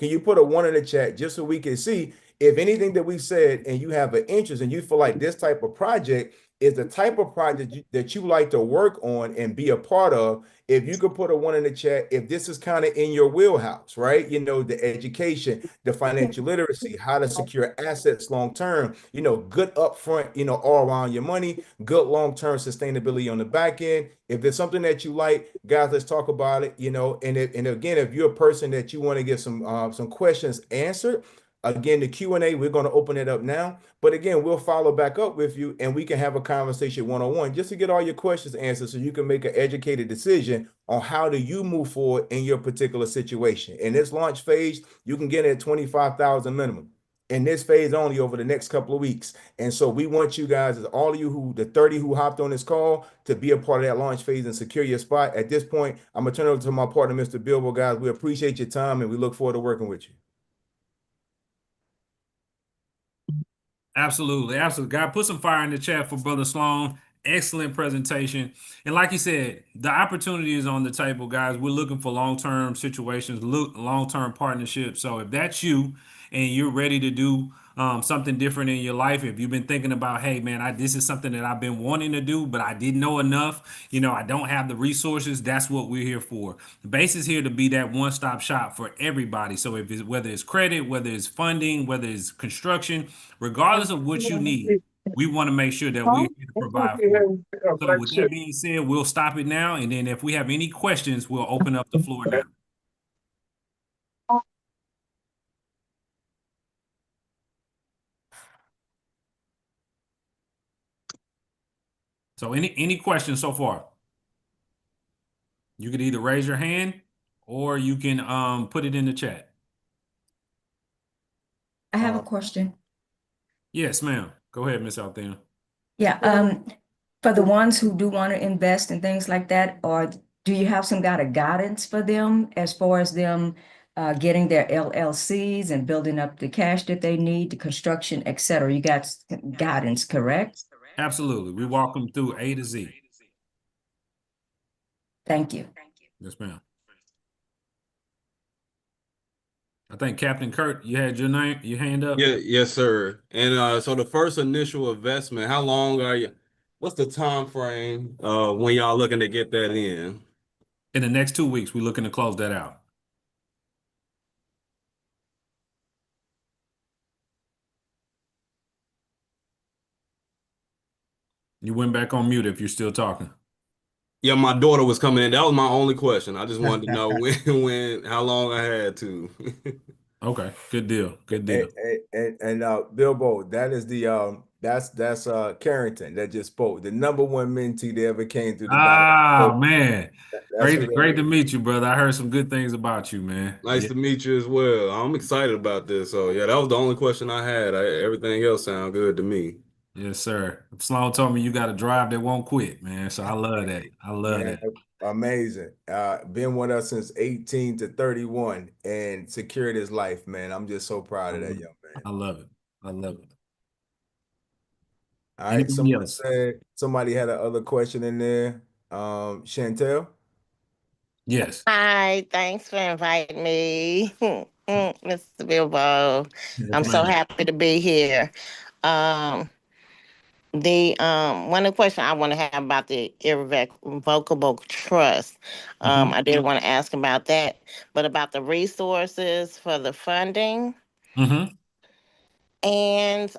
you put a one in the chat just so we can see if anything that we said and you have an interest and you feel like this type of project is the type of project that you like to work on and be a part of. If you could put a one in the chat, if this is kind of in your wheelhouse, right? You know, the education, the financial literacy, how to secure assets long term, you know, good upfront, you know, all around your money, good long term sustainability on the back end. If it's something that you like, guys, let's talk about it. You know, and again, if you're a person that you want to get some questions answered, again, the Q&A, we're going to open it up now. But again, we'll follow back up with you and we can have a conversation one-on-one just to get all your questions answered so you can make an educated decision on how do you move forward in your particular situation. In this launch phase, you can get it at 25,000 minimum. In this phase only over the next couple of weeks. And so we want you guys, as all of you the 30 who hopped on this call, to be a part of that launch phase and secure your spot. At this point, I'm gonna turn it over to my partner, Mr. Bilbo. Guys, we appreciate your time and we look forward to working with you.
Absolutely, absolutely. God, put some fire in the chat for Brother Sloan. Excellent presentation. And like you said, the opportunity is on the table, guys. We're looking for long-term situations, long-term partnerships. So if that's you and you're ready to do something different in your life, if you've been thinking about, hey man, this is something that I've been wanting to do, but I didn't know enough. You know, I don't have the resources. That's what we're here for. The base is here to be that one-stop shop for everybody. So if it's, whether it's credit, whether it's funding, whether it's construction, regardless of what you need, we want to make sure that we're here to provide for you. So with that being said, we'll stop it now, and then if we have any questions, we'll open up the floor now. So any questions so far? You could either raise your hand or you can put it in the chat.
I have a
Uh,
question.
Yes, ma'am. Go ahead, Miss Althena.
Yeah, for the ones who do want to invest and things like that, or do you have some kind of guidance for them as far as them getting their LLCs and building up the cash that they need, the construction, et cetera? You got guidance, correct?
Absolutely. We walk them through A to Z.
Thank you.
Yes, ma'am. I think Captain Kurt, you had your hand up
Yeah, yes, sir. And so the first initial investment, how long are you? What's the time frame when y'all looking to get that in?
in the next 2 weeks. We're looking to close that out. You went back on mute if you're still talking.
Yeah, my daughter was coming in. That was my only question. I just wanted to know how long I had to.
Okay, good deal. Good deal.
and Bilbo, that is that's Carrington that just spoke. The number one mentee that ever came through the dynamic.
Ah, man.
That's who
Great
that
to
is.
meet you, brother. I heard some good things about you, man.
Nice
Yeah,
to meet you as well. I'm excited about this. So yeah, that was the only question I had. Everything else sound good to me.
yes, sir. Sloan told me you got a drive that won't quit, man. So I love that. I love
Man,
that.
amazing. Been with us since 18 to 31 and secured his life, man. I'm just so
I
proud of that
love it.
young man.
I love it. I love it.
All right,
Anybody
someone
else?
said somebody had another question in there. Chantel.
Yes.
Hi, thanks for inviting me, Mr. Bilbo.
Yes,
I'm so
ma'am.
happy to be here. Um, The one of the question I want to have about the irrevocable trust.
Hmm.
I did want to ask about that, but about the resources for the funding
Hmm.
and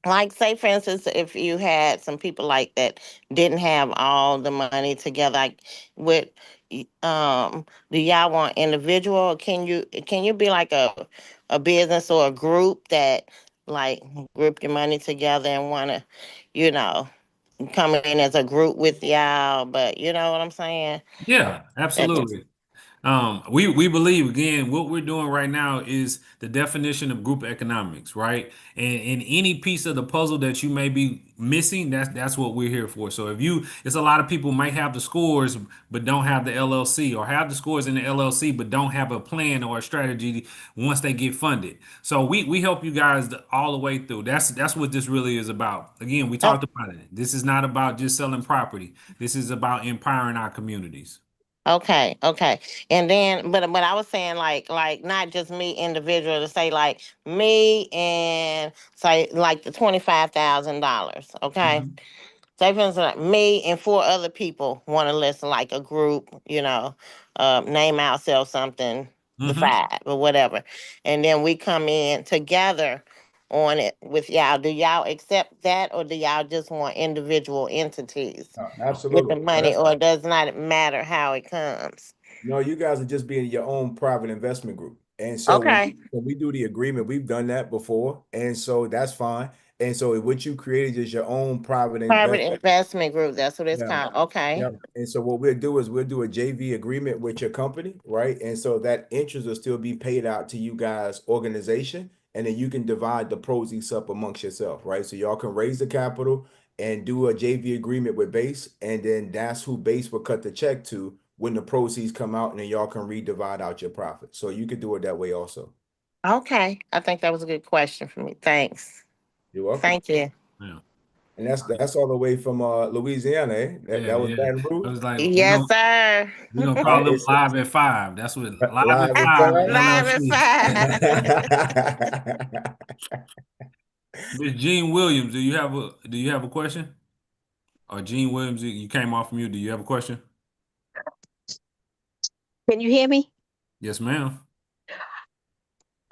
like say for instance if you had some people like that didn't have all the money together like with do y'all want individual or can you be like a business or a group that like group your money together and want to you know come in as a group with y'all but you know what I'm saying
Yeah,
that
absolutely. We believe again what we're doing right now is the definition of group economics, right? And any piece of the puzzle that you may be missing, that's what we're here for. So if you, it's a lot of people might have the scores but don't have the LLC, or have the scores in the LLC but don't have a plan or a strategy once they get funded. So we help you guys all the way through. That's what this really is about. Again, we
oh,
talked about it. This is not about just selling property. This is about empowering our communities.
okay, okay. And then but I was saying like not just me individual to say like me and say like the $25,000, okay?
Mhm.
Say for instance like me and four other people want to listen like a group, name ourselves something, the
Mhm.
five or whatever. And then we come in together on it with y'all. Do y'all accept that or do y'all just want individual entities with the
Absolutely.
money or it does not matter how it comes?
No, you guys are just being your own private investment group. And so
Okay.
when we do the agreement, we've done that before. And so that's fine. And so what you created is your own private
Private
investment.
investment group. That's what it's
Yeah.
called. Okay.
Yeah. And so what we'll do is we'll do a JV agreement with your company, right? And so that interest will still be paid out to you guys' organization. And then you can divide the proceeds up amongst yourself, right? So y'all can raise the capital and do a JV agreement with Base. And then that's who Base will cut the check to when the proceeds come out, and then y'all can redivide out your profit. So you could do it that way also.
Okay. I think that was a good question for me. Thanks.
You're welcome.
Thank you.
Yeah.
And that's all the way from Louisiana, eh?
Yeah,
That was
yeah.
Baton
I
Rouge.
was like,
Yes, sir.
we're gonna
All
call
right,
them
it's
live at five. That's what live at
live at
five
Live at
LLC.
five.
Miss Jean Williams, do you have a question? Or Jean Williams, you came off mute. Do you have a question?
Can you hear me?
Yes, ma'am.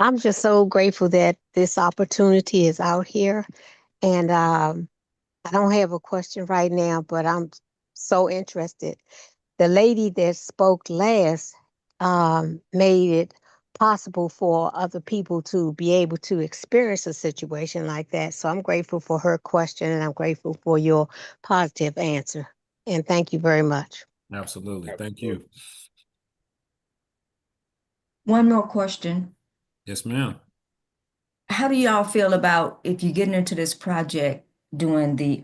I'm just so grateful that this opportunity is out here. And I don't have a question right now, but I'm so interested. The lady that spoke last made it possible for other people to be able to experience a situation like that. So I'm grateful for her question and I'm grateful for your positive answer. And thank you very much.
Absolutely. Thank
Absolutely.
you.
One more question.
Yes, ma'am.
How do y'all feel about if you're getting into this project doing the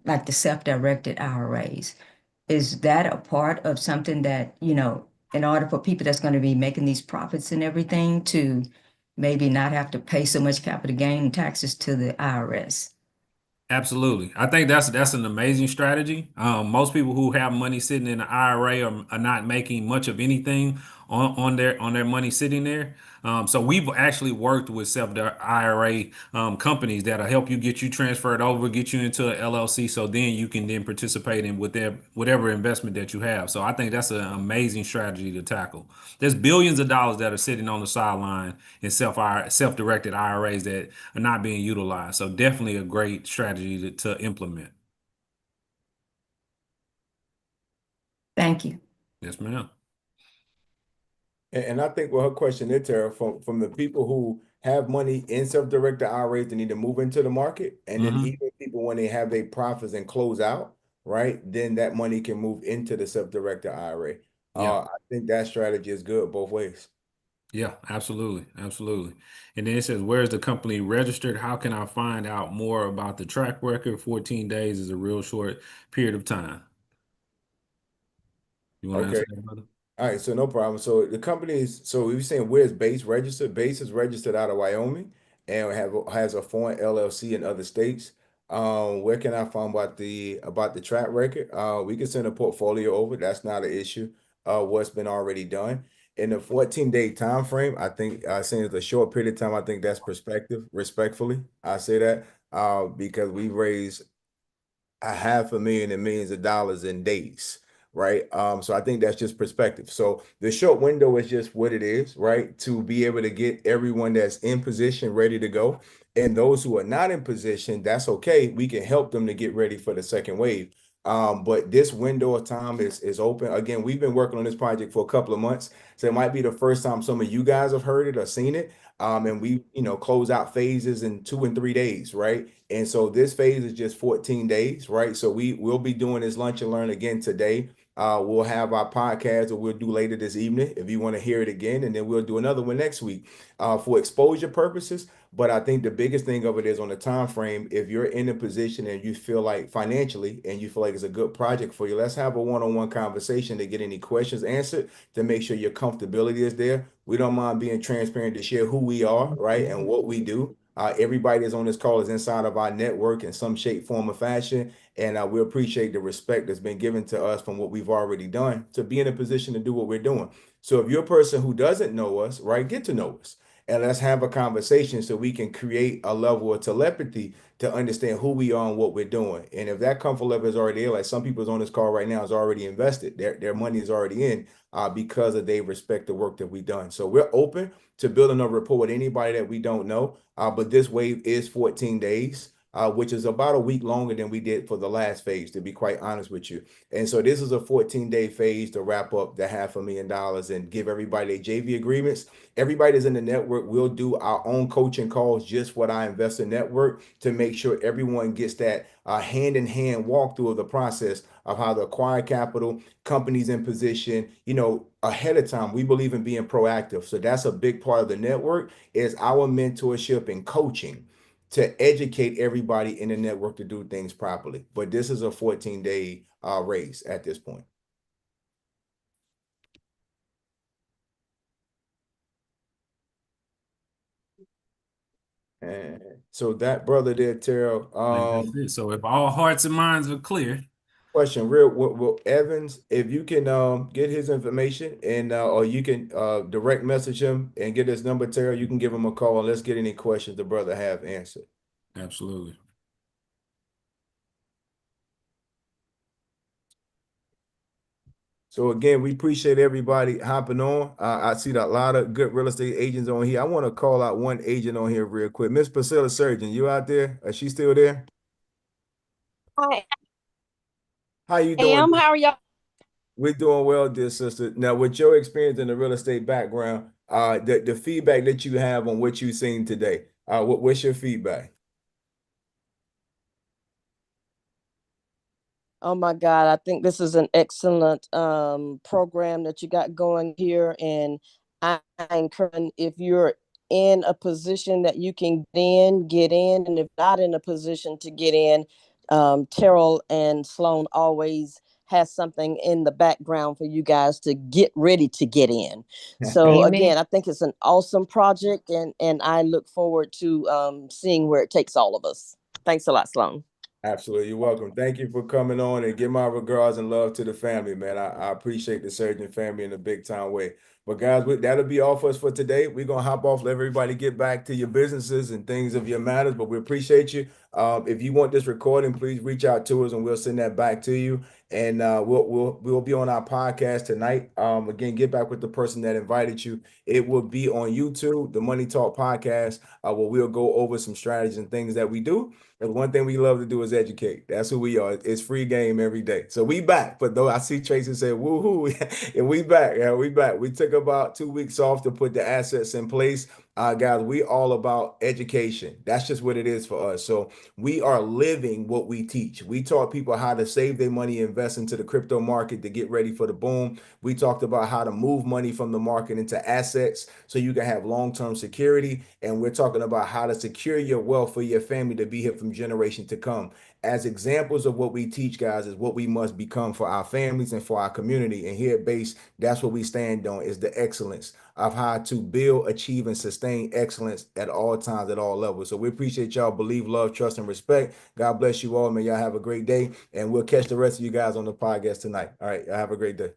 like the self-directed IRAs? Is that a part of something that, in order for people that's going to be making these profits and everything to maybe not have to pay so much capital gain taxes to the IRS?
Absolutely. I think that's an amazing strategy. Most people who have money sitting in an IRA are not making much of anything on their money sitting there. So we've actually worked with self IRA companies that'll help you get you transferred over, get you into an LLC, so then you can then participate in with their whatever investment that you have. So I think that's an amazing strategy to tackle. There's billions of dollars that are sitting on the sideline in self-directed IRAs that are not being utilized. So definitely a great strategy to implement.
Thank you.
Yes, ma'am.
And I think what her question is, Tara, from the people who have money in self-directed IRAs, they need to move into the market. And then
Hmm.
even people when they have their profits and close out, right? Then that money can move into the self-directed IRA.
Yeah.
I think that strategy is good both ways.
Yeah, absolutely. Absolutely. And then it says, where's the company registered? How can I find out more about the track record? 14 days is a real short period of time. You want to
Okay.
answer that, brother?
All right, so no problem. So the company is so we were saying where's Base registered? Base is registered out of Wyoming and has a foreign LLC in other states. Where can I find about the track record? We can send a portfolio over. That's not an issue. What's been already done in the 14-day time frame? I think saying it's a short period of time. I think that's perspective. Respectfully, I say that. because we raised a half a million and millions of dollars in days, right? So I think that's just perspective. So the short window is just what it is, right? To be able to get everyone that's in position ready to go. And those who are not in position, that's okay. We can help them to get ready for the second wave. But this window of time is open. Again, we've been working on this project for a couple of months. So it might be the first time some of you guys have heard it or seen it. And we, close out phases in 2 and 3 days, right? And so this phase is just 14 days, right? So we'll be doing this lunch and learn again today. We'll have our podcast that we'll do later this evening if you want to hear it again, and then we'll do another one next week for exposure purposes. But I think the biggest thing of it is on the time frame. If you're in a position and you feel like financially and you feel like it's a good project for you, let's have a one-on-one conversation to get any questions answered to make sure your comfortability is there. We don't mind being transparent to share who we are, right, and what we do. Everybody that's on this call is inside of our network in some shape, form, or fashion. And we appreciate the respect that's been given to us from what we've already done to be in a position to do what we're doing. So if you're a person who doesn't know us, right, get to know us. And let's have a conversation so we can create a level of telepathy to understand who we are and what we're doing. And if that comfort level is already there, like some people's on this call right now is already invested, their money is already in because of they respect the work that we've done. So we're open to building a rapport with anybody that we don't know. But this wave is 14 days, which is about a week longer than we did for the last phase, to be quite honest with you. And so this is a 14-day phase to wrap up the $500,000 and give everybody their JV agreements. Everybody that's in the network will do our own coaching calls just for our investor network to make sure everyone gets that hand-in-hand walkthrough of the process of how to acquire capital, companies in position, ahead of time. We believe in being proactive. So that's a big part of the network is our mentorship and coaching to educate everybody in the network to do things properly. But this is a 14-day race at this point. And so that brother there, Terrell,
That's it. So if all hearts and minds are clear,
question real well, Evans, if you can get his information and or you can direct message him and get his number, Terrell, you can give him a call and let's get any questions the brother have answered.
absolutely.
So again, we appreciate everybody hopping on. I see that a lot of good real estate agents on here. I want to call out one agent on here real quick. Miss Priscilla Surgeon, you out there? Is she still there?
I
How you doing?
am. How are y'all?
We're doing well, dear sister. Now, with your experience in the real estate background, the feedback that you have on what you've seen today, what's your feedback?
Oh my God, I think this is an excellent program that you got going here. And I encourage if you're in a position that you can get in. And if not in a position to get in, Terrell and Sloan always has something in the background for you guys to get ready to get in. So
Amen.
again, I think it's an awesome project, and I look forward to seeing where it takes all of us. Thanks a lot, Sloan.
Absolutely. You're welcome. Thank you for coming on and give my regards and love to the family, man. I appreciate the Surgeon family in a big time way. But guys, that'll be all for us for today. We're gonna hop off, let everybody get back to your businesses and things of your matters. But we appreciate you. If you want this recording, please reach out to us and we'll send that back to you. And we'll be on our podcast tonight. Again, get back with the person that invited you. It will be on YouTube, the Money Talk Podcast, where we'll go over some strategies and things that we do. And one thing we love to do is educate. That's who we are. It's free game every day. So we back. But though I see Tracy say, woohoo, and we back. Yeah, we back. We took about 2 weeks off to put the assets in place. Guys, we all about education. That's just what it is for us. So we are living what we teach. We taught people how to save their money, invest into the crypto market to get ready for the boom. We talked about how to move money from the market into assets so you can have long-term security. And we're talking about how to secure your wealth for your family to be here from generation to come. As examples of what we teach, guys, is what we must become for our families and for our community. And here at B.A.S.E, that's what we stand on, is the excellence of how to build, achieve, and sustain excellence at all times, at all levels. So we appreciate y'all. Believe, love, trust, and respect. God bless you all. May y'all have a great day. And we'll catch the rest of you guys on the podcast tonight. All right. Y'all have a great day.